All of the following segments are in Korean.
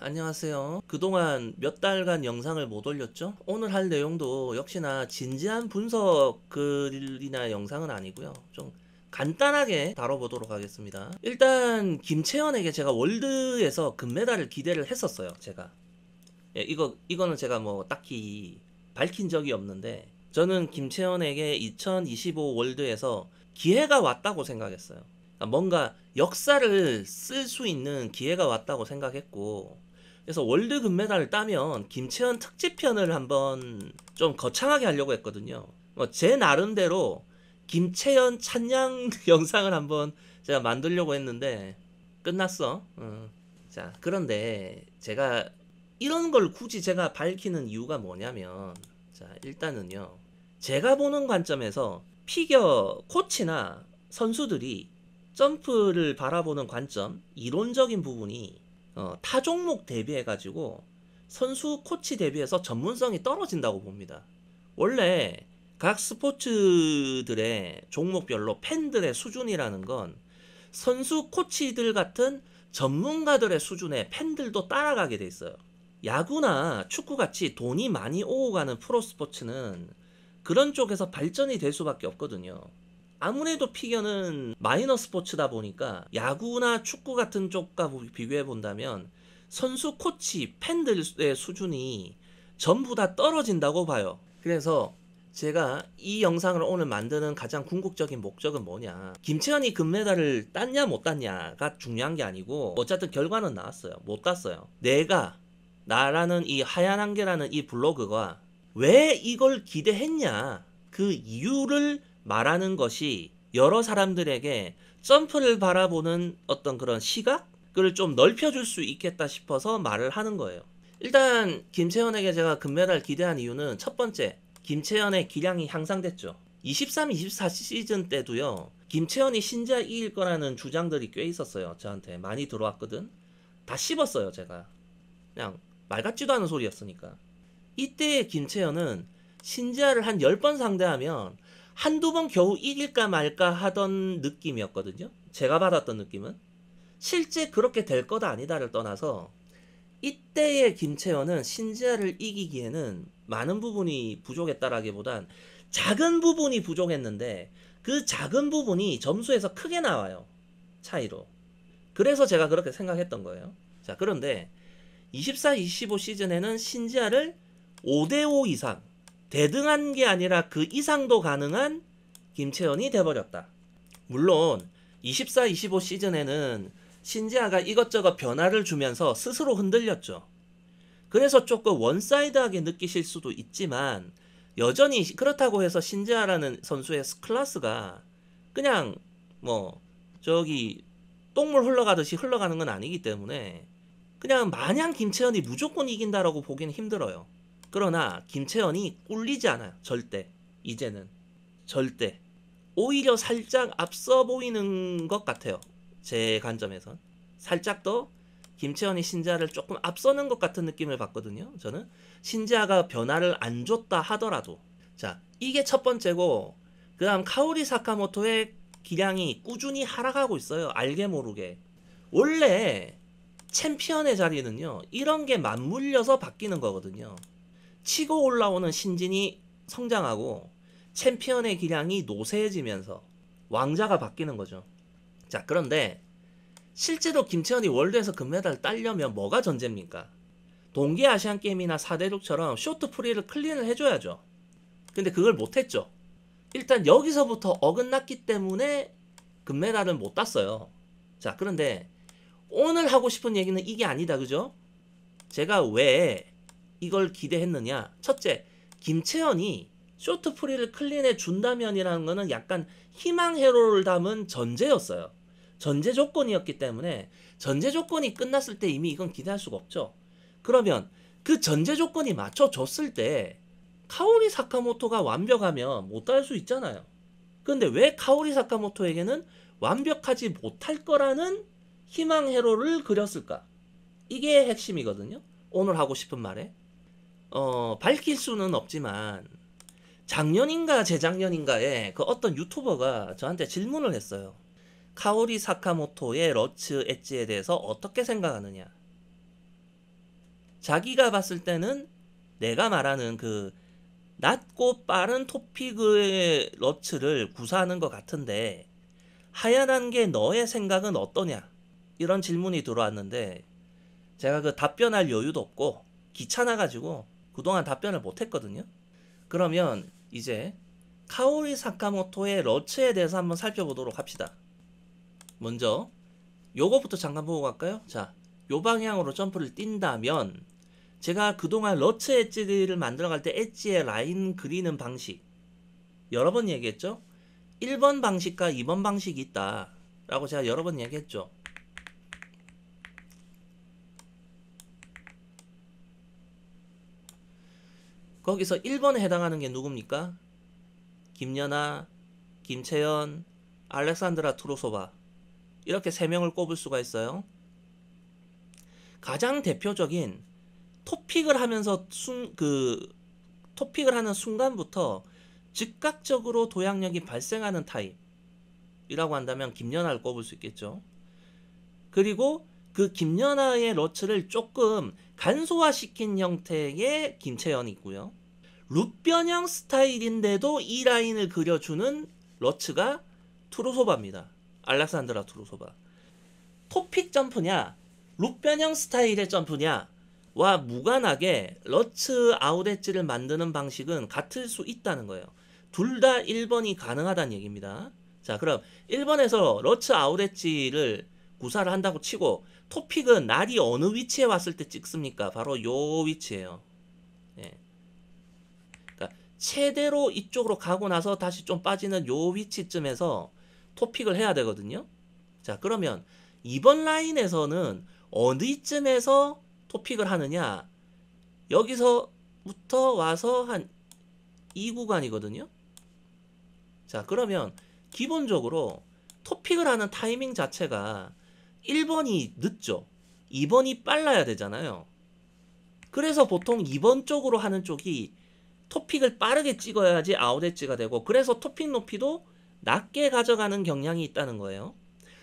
안녕하세요. 그동안 몇 달간 영상을 못 올렸죠? 오늘 할 내용도 역시나 진지한 분석 글이나 영상은 아니고요. 좀 간단하게 다뤄보도록 하겠습니다. 일단 김채연에게 제가 월드에서 금메달을 기대를 했었어요. 제가. 예, 이거는 제가 뭐 딱히 밝힌 적이 없는데 저는 김채연에게 2025 월드에서 기회가 왔다고 생각했어요. 그러니까 뭔가 역사를 쓸 수 있는 기회가 왔다고 생각했고, 그래서 월드 금메달을 따면 김채연 특집편을 한번 좀 거창하게 하려고 했거든요. 제 나름대로 김채연 찬양 영상을 한번 제가 만들려고 했는데 끝났어. 자, 그런데 제가 이런 걸 굳이 제가 밝히는 이유가 뭐냐면, 자, 일단은요. 제가 보는 관점에서 피겨 코치나 선수들이 점프를 바라보는 관점, 이론적인 부분이 타 종목 대비해가지고 선수 코치 대비해서 전문성이 떨어진다고 봅니다. 원래 각 스포츠들의 종목별로 팬들의 수준이라는 건 선수 코치들 같은 전문가들의 수준의 팬들도 따라가게 돼 있어요. 야구나 축구같이 돈이 많이 오고 가는 프로스포츠는 그런 쪽에서 발전이 될 수밖에 없거든요. 아무래도 피겨는 마이너 스포츠다 보니까 야구나 축구 같은 쪽과 비교해 본다면 선수, 코치, 팬들의 수준이 전부 다 떨어진다고 봐요. 그래서 제가 이 영상을 오늘 만드는 가장 궁극적인 목적은 뭐냐, 김채연이 금메달을 땄냐 못 땄냐가 중요한 게 아니고 어쨌든 결과는 나왔어요. 못 땄어요. 나라는 이 하얀 한계라는 이 블로그가 왜 이걸 기대했냐, 그 이유를 말하는 것이 여러 사람들에게 점프를 바라보는 어떤 그런 시각을 좀 넓혀줄 수 있겠다 싶어서 말을 하는 거예요. 일단 김채연에게 제가 금메달 기대한 이유는, 첫 번째, 김채연의 기량이 향상됐죠. 23, 24 시즌 때도요, 김채연이 신지아 이길 거라는 주장들이 꽤 있었어요. 저한테 많이 들어왔거든. 다 씹었어요, 제가. 그냥 말 같지도 않은 소리였으니까. 이때의 김채연은 신지아를 한 10번 상대하면 한두 번 겨우 이길까 말까 하던 느낌이었거든요. 제가 받았던 느낌은. 실제 그렇게 될 거다 아니다를 떠나서 이때의 김채연은 신지아를 이기기에는 많은 부분이 부족했다라기보단 작은 부분이 부족했는데 그 작은 부분이 점수에서 크게 나와요. 차이로. 그래서 제가 그렇게 생각했던 거예요. 자, 그런데 24, 25 시즌에는 신지아를 5대5 이상, 대등한 게 아니라 그 이상도 가능한 김채연이 돼버렸다. 물론 24, 25 시즌에는 신지아가 이것저것 변화를 주면서 스스로 흔들렸죠. 그래서 조금 원사이드하게 느끼실 수도 있지만 여전히 그렇다고 해서 신지아라는 선수의 클래스가 그냥 뭐 저기 똥물 흘러가듯이 흘러가는 건 아니기 때문에 그냥 마냥 김채연이 무조건 이긴다라고 보기는 힘들어요. 그러나 김채연이 꿀리지 않아요. 절대. 이제는. 절대. 오히려 살짝 앞서 보이는 것 같아요. 제 관점에선. 살짝 더 김채연이 신지아를 조금 앞서는 것 같은 느낌을 받거든요. 저는. 신지아가 변화를 안 줬다 하더라도. 자, 이게 첫 번째고, 그 다음 카오리 사카모토의 기량이 꾸준히 하락하고 있어요. 알게 모르게. 원래 챔피언의 자리는요, 이런 게 맞물려서 바뀌는 거거든요. 치고 올라오는 신진이 성장하고 챔피언의 기량이 노쇠해지면서 왕자가 바뀌는 거죠. 자, 그런데 실제로 김채연이 월드에서 금메달을 따려면 뭐가 전제입니까? 동계 아시안 게임이나 4대륙처럼 쇼트 프리를 클린을 해줘야죠. 근데 그걸 못했죠. 일단 여기서부터 어긋났기 때문에 금메달은 못 땄어요. 자, 그런데 오늘 하고 싶은 얘기는 이게 아니다, 그죠? 제가 왜 이걸 기대했느냐? 첫째, 김채연이 쇼트 프리를 클린해 준다면이라는 거는 약간 희망 회로를 담은 전제였어요. 전제 조건이었기 때문에 전제 조건이 끝났을 때 이미 이건 기대할 수가 없죠. 그러면 그 전제 조건이 맞춰졌을 때 카오리 사카모토가 완벽하면 못 할 수 있잖아요. 근데 왜 카오리 사카모토에게는 완벽하지 못할 거라는 희망 회로를 그렸을까? 이게 핵심이거든요. 오늘 하고 싶은 말에. 밝힐 수는 없지만 작년인가 재작년인가에 그 어떤 유튜버가 저한테 질문을 했어요. 카오리 사카모토의 러츠 엣지에 대해서 어떻게 생각하느냐. 자기가 봤을 때는 내가 말하는 그 낮고 빠른 토픽의 러츠를 구사하는 것 같은데 하얀한 게 너의 생각은 어떠냐? 이런 질문이 들어왔는데 제가 그 답변할 여유도 없고 귀찮아가지고 그동안 답변을 못했거든요. 그러면 이제 카오리 사카모토의 러츠에 대해서 한번 살펴보도록 합시다. 먼저 요거부터 잠깐 보고 갈까요? 자, 요 방향으로 점프를 뛴다면 제가 그동안 러츠 엣지를 만들어갈 때 엣지의 라인 그리는 방식 여러 번 얘기했죠? 1번 방식과 2번 방식이 있다 라고 제가 여러 번 얘기했죠. 거기서 1번에 해당하는 게 누굽니까? 김연아, 김채연, 알렉산드라 투로소바 이렇게 3명을 꼽을 수가 있어요. 가장 대표적인 토픽을 하면서 토픽을 하는 순간부터 즉각적으로 도약력이 발생하는 타입이라고 한다면 김연아를 꼽을 수 있겠죠. 그리고 그 김연아의 러츠를 조금 간소화시킨 형태의 김채연이 있고요. 룻변형 스타일인데도 이 라인을 그려주는 러츠가 투로소바입니다. 알렉산드라 투로소바. 토픽 점프냐 룻변형 스타일의 점프냐 와 무관하게 러츠 아웃 엣지를 만드는 방식은 같을 수 있다는 거예요. 둘 다 1번이 가능하다는 얘기입니다. 자, 그럼 1번에서 러츠 아웃 엣지를 구사를 한다고 치고 토픽은 날이 어느 위치에 왔을 때 찍습니까? 바로 요 위치예요. 예. 그러니까 최대로 이쪽으로 가고 나서 다시 좀 빠지는 요 위치쯤에서 토픽을 해야 되거든요. 자, 그러면 이번 라인에서는 어디쯤에서 토픽을 하느냐? 여기서부터 와서 한 이 구간이거든요. 자, 그러면 기본적으로 토픽을 하는 타이밍 자체가 1번이 늦죠. 2번이 빨라야 되잖아요. 그래서 보통 2번 쪽으로 하는 쪽이 토픽을 빠르게 찍어야지 아웃 엣지가 되고 그래서 토픽 높이도 낮게 가져가는 경향이 있다는 거예요.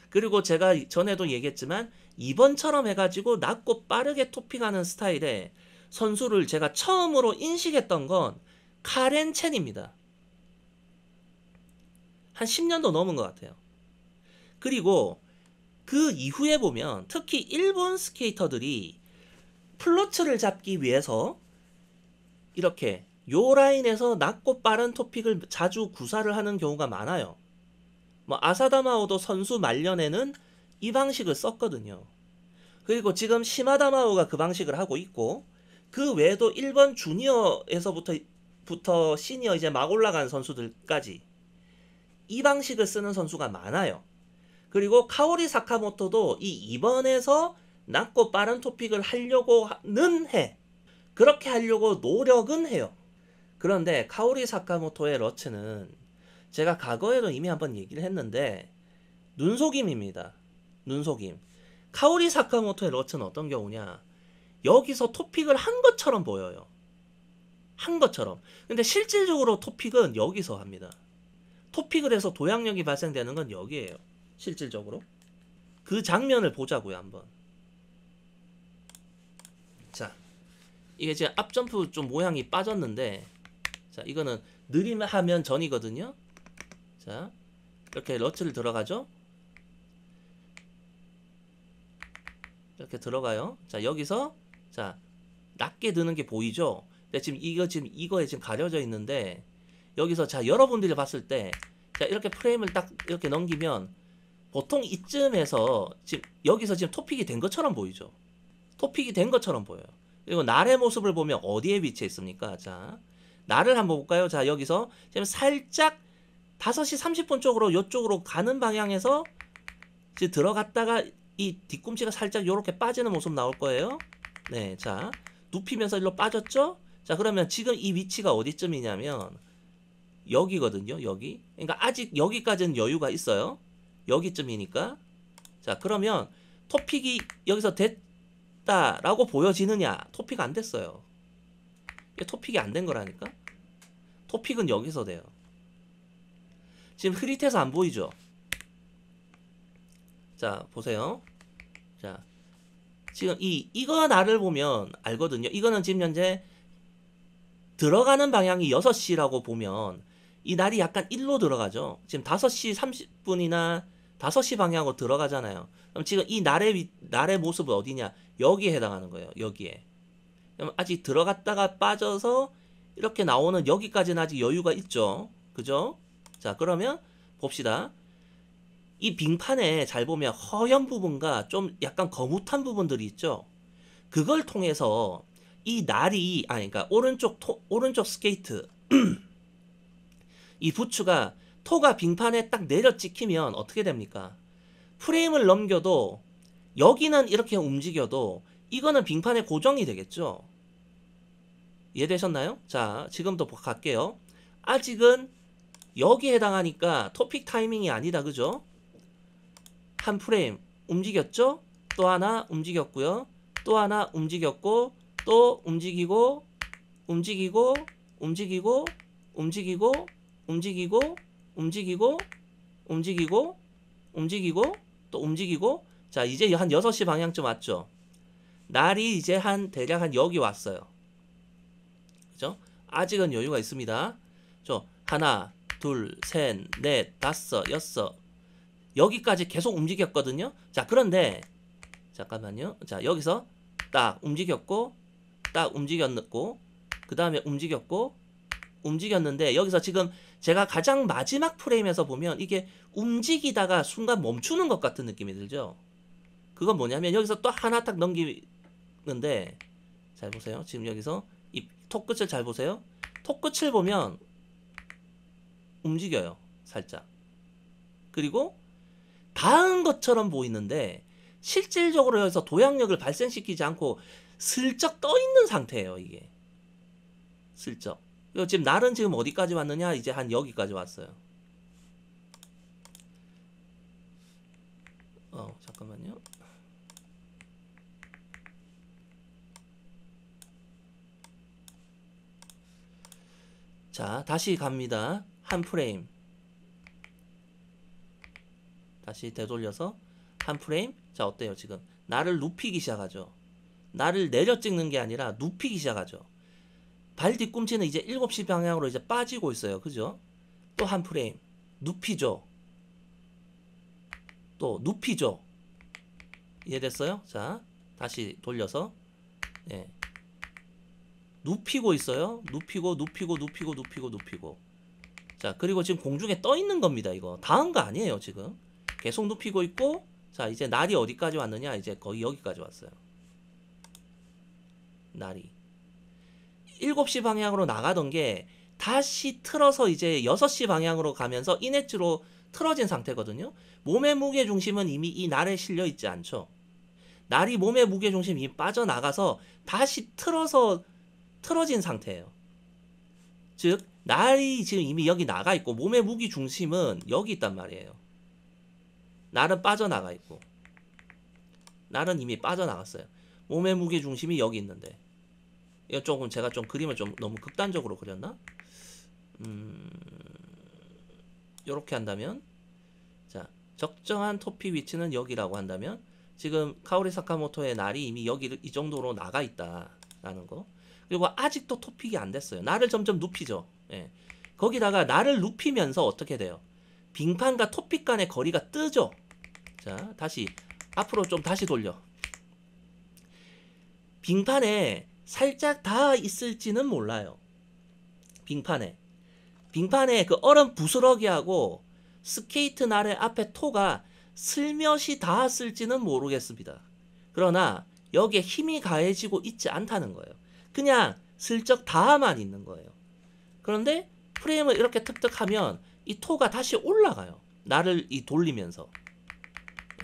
그리고 제가 전에도 얘기했지만 2번처럼 해가지고 낮고 빠르게 토픽하는 스타일의 선수를 제가 처음으로 인식했던 건 카렌 첸입니다. 한 10년도 넘은 것 같아요. 그리고 그 이후에 보면 특히 일본 스케이터들이 플러츠를 잡기 위해서 이렇게 요 라인에서 낮고 빠른 토픽을 자주 구사를 하는 경우가 많아요. 뭐 아사다마오도 선수 말년에는 이 방식을 썼거든요. 그리고 지금 시마다마오가 그 방식을 하고 있고 그 외에도 1번 주니어에서부터 시니어 이제 막 올라간 선수들까지 이 방식을 쓰는 선수가 많아요. 그리고 카오리 사카모토도 이 2번에서 낮고 빠른 토픽을 하려고는 해. 그렇게 하려고 노력은 해요. 그런데 카오리 사카모토의 러츠는 제가 과거에도 이미 한번 얘기를 했는데 눈속임입니다. 눈속임. 카오리 사카모토의 러츠는 어떤 경우냐? 여기서 토픽을 한 것처럼 보여요. 한 것처럼. 근데 실질적으로 토픽은 여기서 합니다. 토픽을 해서 도약력이 발생되는 건 여기에요. 실질적으로. 그 장면을 보자고요, 한번. 자, 이게 지금 앞점프 좀 모양이 빠졌는데, 자, 이거는 느림하면 전이거든요. 자, 이렇게 러츠를 들어가죠. 이렇게 들어가요. 자, 여기서 자, 낮게 드는 게 보이죠? 근데 지금 이거에 지금 가려져 있는데 여기서 자, 여러분들이 봤을 때 자, 이렇게 프레임을 딱 이렇게 넘기면 보통 이쯤에서 지금 여기서 지금 토픽이 된 것처럼 보이죠? 토픽이 된 것처럼 보여요. 그리고 날의 모습을 보면 어디에 위치해 있습니까? 자, 날을 한번 볼까요? 자, 여기서 지금 살짝 5시 30분 쪽으로 이쪽으로 가는 방향에서 지금 들어갔다가 이 뒤꿈치가 살짝 요렇게 빠지는 모습 나올 거예요. 네, 자, 눕히면서 일로 빠졌죠? 자, 그러면 지금 이 위치가 어디쯤이냐면 여기거든요. 여기. 그러니까 아직 여기까지는 여유가 있어요. 여기쯤이니까. 자, 그러면 토픽이 여기서 됐다라고 보여지느냐? 토픽 안 됐어요. 이게 토픽이 안 된 거라니까? 토픽은 여기서 돼요. 지금 흐릿해서 안 보이죠? 자, 보세요. 자, 지금 이거 날을 보면 알거든요. 이거는 지금 현재 들어가는 방향이 6시라고 보면 이 날이 약간 일로 들어가죠. 지금 5시 30분이나 5시 방향으로 들어가잖아요. 그럼 지금 이 날의 모습은 어디냐? 여기에 해당하는 거예요. 여기에. 그럼 아직 들어갔다가 빠져서 이렇게 나오는 여기까지는 아직 여유가 있죠. 그죠? 자, 그러면 봅시다. 이 빙판에 잘 보면 허연 부분과 좀 약간 거뭇한 부분들이 있죠. 그걸 통해서 이 날이 그러니까 오른쪽 스케이트 이 부츠가 토가 빙판에 딱 내려 찍히면 어떻게 됩니까? 프레임을 넘겨도 여기는 이렇게 움직여도 이거는 빙판에 고정이 되겠죠. 이해되셨나요? 자, 지금도 갈게요. 아직은 여기에 해당하니까 토픽 타이밍이 아니다. 그죠? 한 프레임 움직였죠? 또 하나 움직였고요. 또 하나 움직였고 또 움직이고 움직이고 움직이고 움직이고 움직이고 움직이고 움직이고 움직이고 또 움직이고. 자, 이제 한 6시 방향쯤 왔죠. 날이 이제 대략 한 여기 왔어요. 그죠? 아직은 여유가 있습니다. 하나, 둘, 셋, 넷, 다섯, 여섯. 여기까지 계속 움직였거든요. 자, 그런데 잠깐만요. 자, 여기서 딱 움직였고 딱 움직였고 그 다음에 움직였는데 여기서 지금 제가 가장 마지막 프레임에서 보면 이게 움직이다가 순간 멈추는 것 같은 느낌이 들죠. 그건 뭐냐면 여기서 또 하나 딱 넘기는데 잘 보세요. 지금 여기서 이 톡 끝을 잘 보세요. 톡 끝을 보면 움직여요. 살짝. 그리고 닿은 것처럼 보이는데 실질적으로 여기서 도약력을 발생시키지 않고 슬쩍 떠 있는 상태예요. 이게 슬쩍. 지금 날은 지금 어디까지 왔느냐? 이제 한 여기까지 왔어요. 잠깐만요. 자, 다시 갑니다. 한 프레임. 다시 되돌려서 한 프레임. 자, 어때요? 지금 날을 눕히기 시작하죠. 날을 내려 찍는 게 아니라 눕히기 시작하죠. 발 뒤꿈치는 이제 7시 방향으로 이제 빠지고 있어요. 그죠? 또 한 프레임. 눕히죠. 또 눕히죠. 이해됐어요? 자, 다시 돌려서 예. 눕히고 있어요. 눕히고. 자, 그리고 지금 공중에 떠 있는 겁니다. 이거 닿은 거 아니에요. 지금 계속 눕히고 있고. 자, 이제 날이 어디까지 왔느냐? 이제 거의 여기까지 왔어요. 날이 7시 방향으로 나가던 게 다시 틀어서 이제 6시 방향으로 가면서 인엣지로 틀어진 상태거든요. 몸의 무게 중심은 이미 이 날에 실려 있지 않죠. 날이 몸의 무게 중심이 빠져나가서 다시 틀어진 상태예요. 즉 날이 지금 이미 여기 나가 있고 몸의 무게 중심은 여기 있단 말이에요. 날은 빠져나가 있고 날은 이미 빠져나갔어요. 몸의 무게 중심이 여기 있는데 이거 조금 제가 좀 그림을 좀 너무 극단적으로 그렸나? 요렇게 한다면 자, 적정한 토픽 위치는 여기라고 한다면 지금 카오리 사카모토의 날이 이미 여기 이 정도로 나가 있다라는 거. 그리고 아직도 토픽이 안 됐어요. 날을 점점 눕히죠. 예. 거기다가 날을 눕히면서 어떻게 돼요? 빙판과 토픽 간의 거리가 뜨죠. 자, 다시 앞으로 좀 다시 돌려. 빙판에 살짝 닿아 있을지는 몰라요. 빙판에 그 얼음 부스러기하고 스케이트 날의 앞에 토가 슬며시 닿았을지는 모르겠습니다. 그러나 여기에 힘이 가해지고 있지 않다는 거예요. 그냥 슬쩍 닿아만 있는 거예요. 그런데 프레임을 이렇게 툭툭하면 이 토가 다시 올라가요. 날을 돌리면서.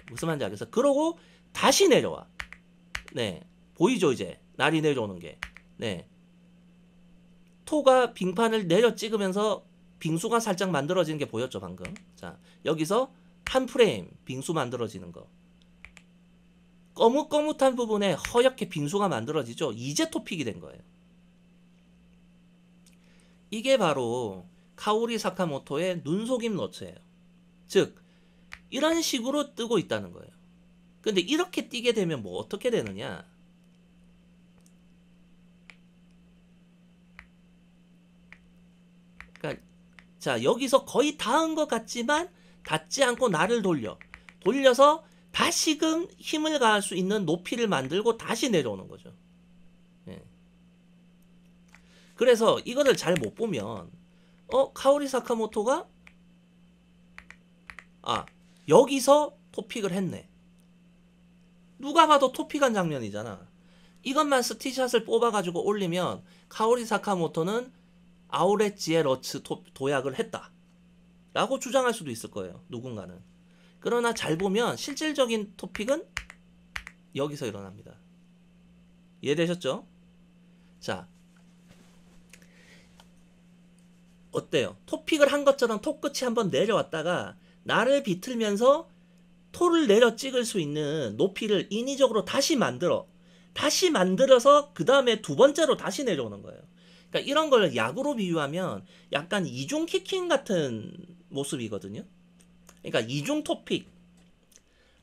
무슨 말인지 알겠어? 그러고 다시 내려와. 네, 보이죠 이제 날이 내려오는 게. 네, 토가 빙판을 내려 찍으면서 빙수가 살짝 만들어지는 게 보였죠 방금. 자, 여기서 한 프레임 빙수 만들어지는 거. 거뭇거뭇한 부분에 허옇게 빙수가 만들어지죠. 이제 토픽이 된 거예요. 이게 바로 카오리 사카모토의 눈속임 너츠예요. 즉 이런 식으로 뜨고 있다는 거예요. 근데 이렇게 뛰게 되면 뭐 어떻게 되느냐? 그러니까 자, 여기서 거의 닿은 것 같지만 닿지 않고 나를 돌려서 다시금 힘을 가할 수 있는 높이를 만들고 다시 내려오는 거죠. 예. 그래서 이거를 잘 못 보면 카오리 사카모토가 여기서 토픽을 했네. 누가 봐도 토픽한 장면이잖아. 이것만 스티샷을 뽑아가지고 올리면 카오리 사카모토는 아우렛지의 러츠 도약을 했다 라고 주장할 수도 있을 거예요. 누군가는. 그러나 잘 보면 실질적인 토픽은 여기서 일어납니다. 이해되셨죠? 자, 어때요? 토픽을 한 것처럼 톡 끝이 한번 내려왔다가 나를 비틀면서 토를 내려 찍을 수 있는 높이를 인위적으로 다시 만들어서 그 다음에 두 번째로 다시 내려오는 거예요. 그러니까 이런 걸 야구로 비유하면 약간 이중 키킹 같은 모습이거든요. 그러니까 이중 토픽.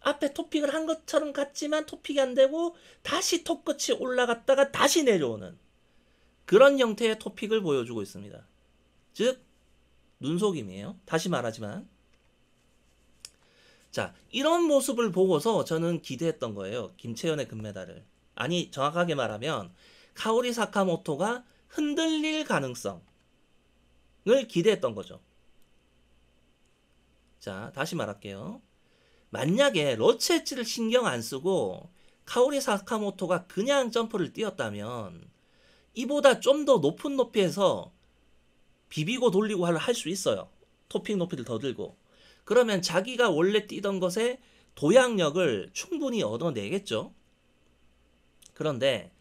앞에 토픽을 한 것처럼 같지만 토픽이 안 되고 다시 톡 끝이 올라갔다가 다시 내려오는 그런 형태의 토픽을 보여주고 있습니다. 즉 눈속임이에요. 다시 말하지만. 자, 이런 모습을 보고서 저는 기대했던 거예요. 김채연의 금메달을. 아니, 정확하게 말하면 카오리 사카모토가 흔들릴 가능성을 기대했던 거죠. 자, 다시 말할게요. 만약에 러츠 엣지를 신경 안 쓰고 카오리 사카모토가 그냥 점프를 뛰었다면 이보다 좀 더 높은 높이에서 비비고 돌리고 할 수 있어요. 토픽 높이를 더 들고. 그러면 자기가 원래 뛰던 것에 도약력을 충분히 얻어내겠죠. 그런데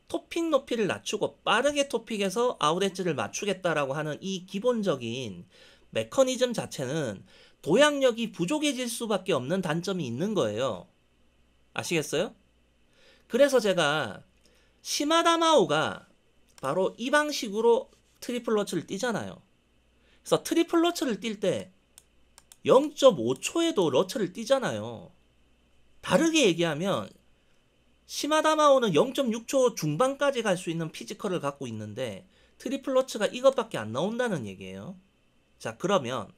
토픽 높이를 낮추고 빠르게 토픽에서 아웃엣지를 맞추겠다라고 하는 이 기본적인 메커니즘 자체는 도약력이 부족해질 수밖에 없는 단점이 있는 거예요. 아시겠어요? 그래서 제가 시마다 마오가 바로 이 방식으로 트리플 러츠를 뛰잖아요. 그래서 트리플 러츠를 뛸 때 0.5초에도 러츠를 뛰잖아요. 다르게 얘기하면 시마다 마오는 0.6초 중반까지 갈 수 있는 피지컬을 갖고 있는데 트리플 러츠가 이것밖에 안 나온다는 얘기예요. 자, 그러면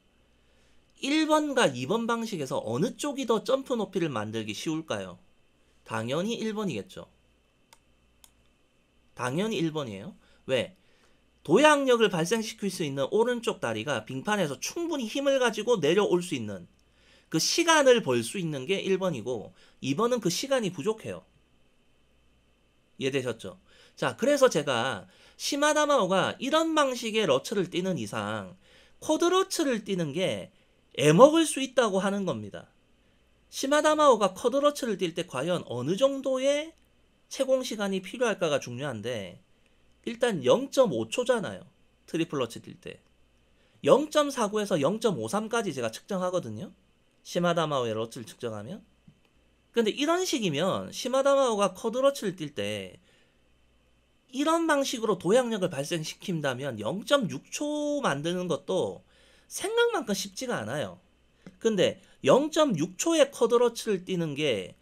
1번과 2번 방식에서 어느 쪽이 더 점프 높이를 만들기 쉬울까요? 당연히 1번이겠죠. 당연히 1번이에요. 왜? 도약력을 발생시킬 수 있는 오른쪽 다리가 빙판에서 충분히 힘을 가지고 내려올 수 있는 그 시간을 벌 수 있는 게 1번이고 2번은 그 시간이 부족해요. 이해되셨죠? 자, 그래서 제가 시마다 마오가 이런 방식의 러츠를 뛰는 이상 쿼드 러츠를 뛰는 게 애먹을 수 있다고 하는 겁니다. 시마다 마오가 쿼드 러츠를 뛸 때 과연 어느 정도의 채공 시간이 필요할까가 중요한데 일단 0.5초잖아요. 트리플 러츠 뛸 때. 0.49에서 0.53까지 제가 측정하거든요. 시마다 마오의 러츠를 측정하면. 근데 이런 식이면 시마다 마오가 쿼드 러츠를 뛸 때 이런 방식으로 도약력을 발생시킨다면 0.6초 만드는 것도 생각만큼 쉽지가 않아요. 근데 0.6초의 쿼드 러츠를 뛰는 게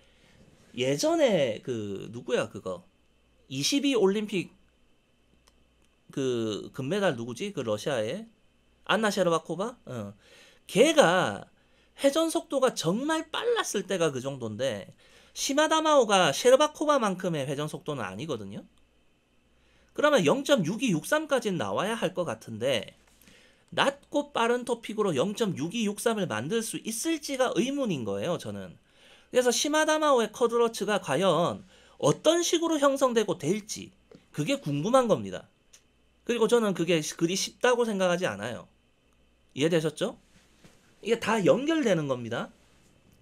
예전에 누구야 그거 22 올림픽 금메달 누구지? 러시아의 안나 셰르바코바? 걔가 회전 속도가 정말 빨랐을 때가 그 정도인데 시마다 마오가 셰르바코바만큼의 회전 속도는 아니거든요. 그러면 0.6263까지는 나와야 할 것 같은데 낮고 빠른 토픽으로 0.6263을 만들 수 있을지가 의문인 거예요, 저는. 그래서 시마다 마오의 쿼드 러츠가 과연 어떤 식으로 형성되고 될지 그게 궁금한 겁니다. 그리고 저는 그게 그리 쉽다고 생각하지 않아요. 이해되셨죠? 이게 다 연결되는 겁니다.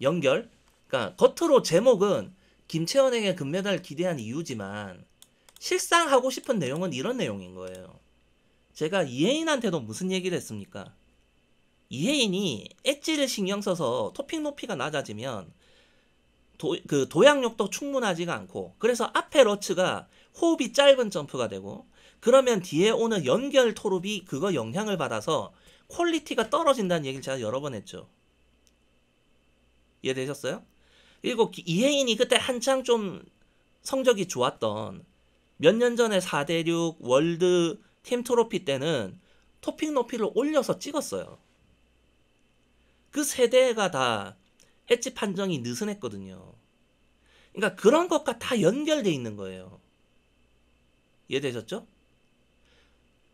연결. 그러니까 겉으로 제목은 김채연에게 금메달을 기대한 이유지만 실상 하고 싶은 내용은 이런 내용인 거예요. 제가 이혜인한테도 무슨 얘기를 했습니까? 이혜인이 엣지를 신경 써서 토픽 높이가 낮아지면 도약력도 충분하지가 않고 그래서 앞에 러츠가 호흡이 짧은 점프가 되고 그러면 뒤에 오는 연결 토룹이 그거 영향을 받아서 퀄리티가 떨어진다는 얘기를 제가 여러 번 했죠. 이해되셨어요? 그리고 이혜인이 그때 한창 좀 성적이 좋았던 몇 년 전에 4대6 월드 팀 트로피 때는 토픽 높이를 올려서 찍었어요. 그 세대가 다 엣지 판정이 느슨했거든요. 그러니까 그런 것과 다 연결돼 있는 거예요. 이해되셨죠?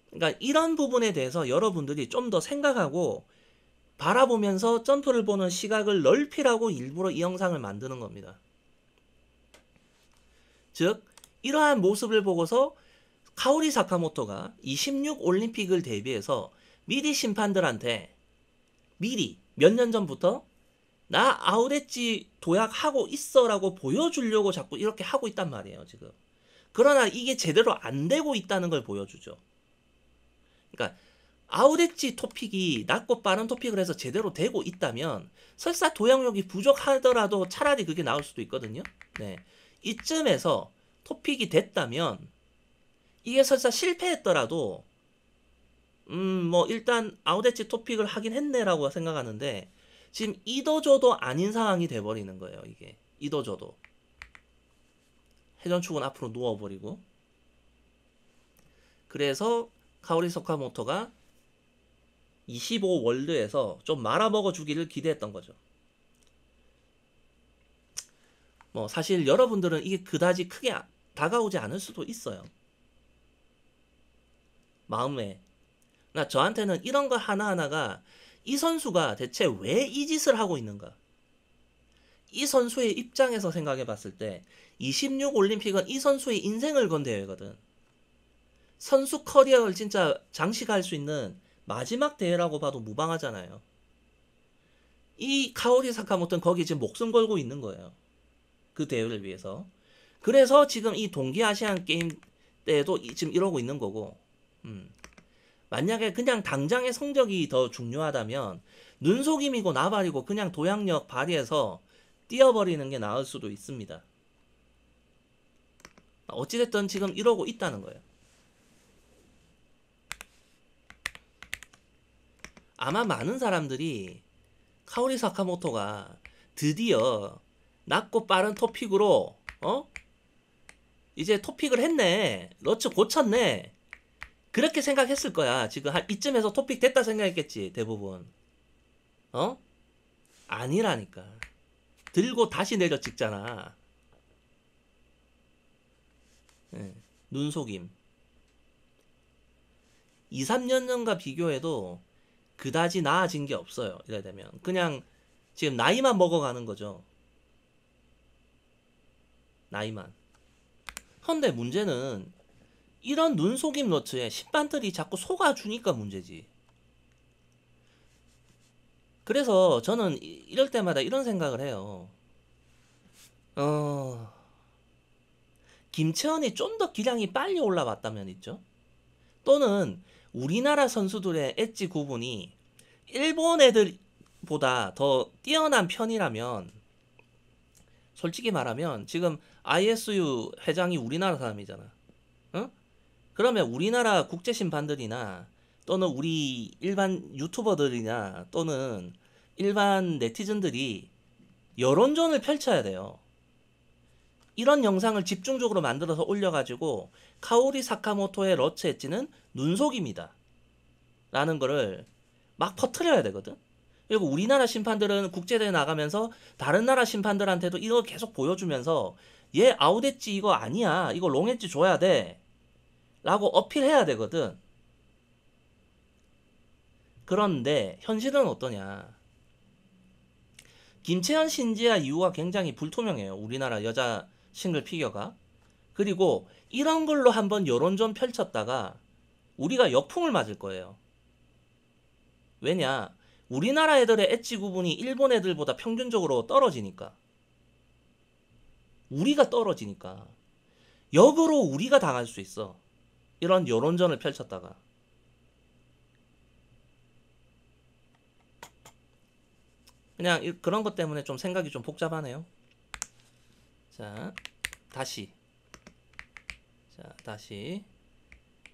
그러니까 이런 부분에 대해서 여러분들이 좀 더 생각하고 바라보면서 점프를 보는 시각을 넓히라고 일부러 이 영상을 만드는 겁니다. 즉 이러한 모습을 보고서 카오리 사카모토가 26 올림픽을 대비해서 미리 심판들한테 미리 몇 년 전부터 나 아우렛지 도약하고 있어라고 보여주려고 자꾸 이렇게 하고 있단 말이에요 지금. 그러나 이게 제대로 안 되고 있다는 걸 보여주죠. 그러니까 아우렛지 토픽이 낮고 빠른 토픽을 해서 제대로 되고 있다면 설사 도약력이 부족하더라도 차라리 그게 나을 수도 있거든요. 네. 이쯤에서 토픽이 됐다면 이게 설사 실패했더라도 뭐 일단 아우렛지 토픽을 하긴 했네라고 생각하는데 지금 이도저도 아닌 상황이 돼버리는 거예요. 이게 이도저도 회전축은 앞으로 누워버리고 그래서 카오리 사카모토가 25 월드에서 좀 말아먹어 주기를 기대했던 거죠. 뭐 사실 여러분들은 이게 그다지 크게 다가오지 않을 수도 있어요. 마음에. 나 저한테는 이런 거 하나하나가 이 선수가 대체 왜 이 짓을 하고 있는가? 이 선수의 입장에서 생각해 봤을 때 26 올림픽은 이 선수의 인생을 건 대회거든. 선수 커리어를 진짜 장식할 수 있는 마지막 대회라고 봐도 무방하잖아요. 이 카오리 사카모토는 거기 지금 목숨 걸고 있는 거예요. 그 대회를 위해서. 그래서 지금 이 동계 아시안 게임 때도 지금 이러고 있는 거고. 만약에 그냥 당장의 성적이 더 중요하다면 눈속임이고 나발이고 그냥 도약력 발휘해서 뛰어버리는 게 나을 수도 있습니다. 어찌됐든 지금 이러고 있다는 거예요. 아마 많은 사람들이 카오리 사카모토가 드디어 낮고 빠른 토픽으로 이제 토픽을 했네, 러츠 고쳤네, 그렇게 생각했을 거야. 지금 한 이쯤에서 토픽 됐다 생각했겠지 대부분. 아니라니까. 들고 다시 내려 찍잖아. 네. 눈속임. 2, 3년 전과 비교해도 그다지 나아진 게 없어요. 이래 되면 그냥 지금 나이만 먹어가는 거죠. 나이만. 헌데 문제는 이런 눈속임 러츠에 심판들이 자꾸 속아주니까 문제지. 그래서 저는 이럴 때마다 이런 생각을 해요. 김채원이 좀 더 기량이 빨리 올라왔다면 있죠. 또는 우리나라 선수들의 엣지 구분이 일본 애들보다 더 뛰어난 편이라면, 솔직히 말하면 지금 ISU 회장이 우리나라 사람이잖아. 그러면 우리나라 국제심판들이나 또는 우리 일반 유튜버들이나 또는 일반 네티즌들이 여론전을 펼쳐야 돼요. 이런 영상을 집중적으로 만들어서 올려가지고 카오리 사카모토의 러츠 엣지는 눈속임이다 라는 거를 막 퍼뜨려야 되거든. 그리고 우리나라 심판들은 국제대회 나가면서 다른 나라 심판들한테도 이거 계속 보여주면서 얘 아웃 엣지 이거 아니야, 이거 롱 엣지 줘야 돼 라고 어필해야 되거든. 그런데 현실은 어떠냐. 김채연, 신지아 이유가 굉장히 불투명해요. 우리나라 여자 싱글 피겨가. 그리고 이런 걸로 한번 여론전 펼쳤다가 우리가 역풍을 맞을 거예요. 왜냐, 우리나라 애들의 엣지 구분이 일본 애들보다 평균적으로 떨어지니까. 우리가 떨어지니까 역으로 우리가 당할 수 있어. 이런 여론전을 펼쳤다가. 그냥 그런 것 때문에 좀 생각이 좀 복잡하네요. 자, 다시.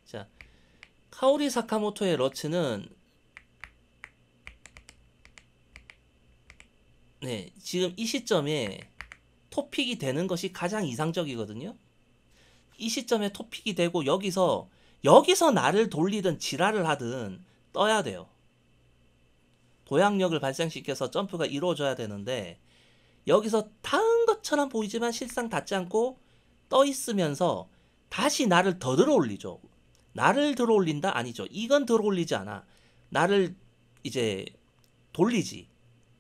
자, 카오리 사카모토의 러츠는 네, 지금 이 시점에 토픽이 되는 것이 가장 이상적이거든요. 이 시점에 토픽이 되고 여기서 나를 돌리든 지랄을 하든 떠야 돼요. 도약력을 발생시켜서 점프가 이루어져야 되는데 여기서 닿은 것처럼 보이지만 실상 닿지 않고 떠 있으면서 다시 나를 더 들어 올리죠. 나를 들어 올린다? 아니죠. 이건 들어 올리지 않아. 나를 이제 돌리지.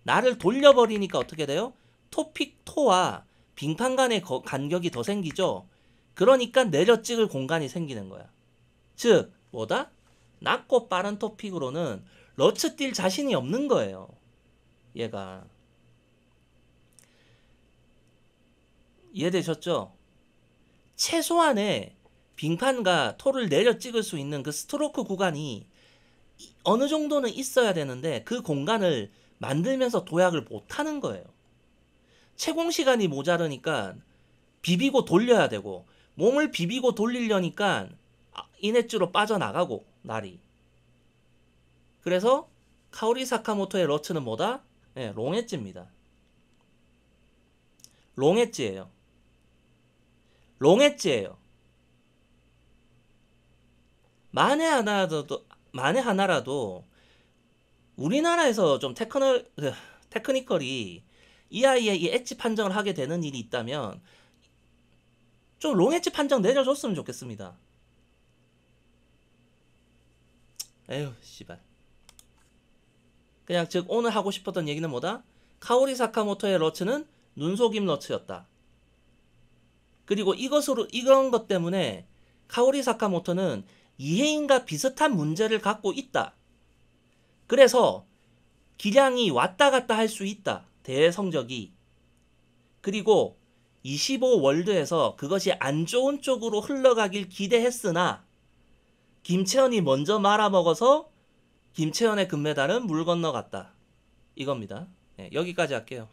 나를 돌려버리니까 어떻게 돼요? 토픽 토와 빙판 간의 간격이 더 생기죠. 그러니까 내려 찍을 공간이 생기는 거야. 즉 뭐다? 낮고 빠른 토픽으로는 러츠 뛸 자신이 없는 거예요. 얘가. 이해되셨죠? 최소한의 빙판과 토를 내려 찍을 수 있는 그 스트로크 구간이 어느 정도는 있어야 되는데 그 공간을 만들면서 도약을 못하는 거예요. 채공 시간이 모자르니까 비비고 돌려야 되고 몸을 비비고 돌리려니까 이넷주로 빠져나가고 날이. 그래서 카오리 사카모토의 러츠는 뭐다? 네, 롱엣지입니다. 롱엣지예요. 롱엣지예요. 만에 하나라도 우리나라에서 좀 테크니컬이 이 아이의 이 엣지 판정을 하게 되는 일이 있다면 좀 롱엣지 판정 내려줬으면 좋겠습니다. 에휴 씨발. 그냥 즉 오늘 하고 싶었던 얘기는 뭐다? 카오리 사카모토의 러츠는 눈속임 러츠였다. 그리고 이런 것 때문에 카오리 사카모토는 이해인과 비슷한 문제를 갖고 있다. 그래서 기량이 왔다 갔다 할 수 있다. 대회 성적이. 그리고 25 월드에서 그것이 안 좋은 쪽으로 흘러가길 기대했으나 김채연이 먼저 말아먹어서 김채연의 금메달은 물 건너갔다. 이겁니다. 네, 여기까지 할게요.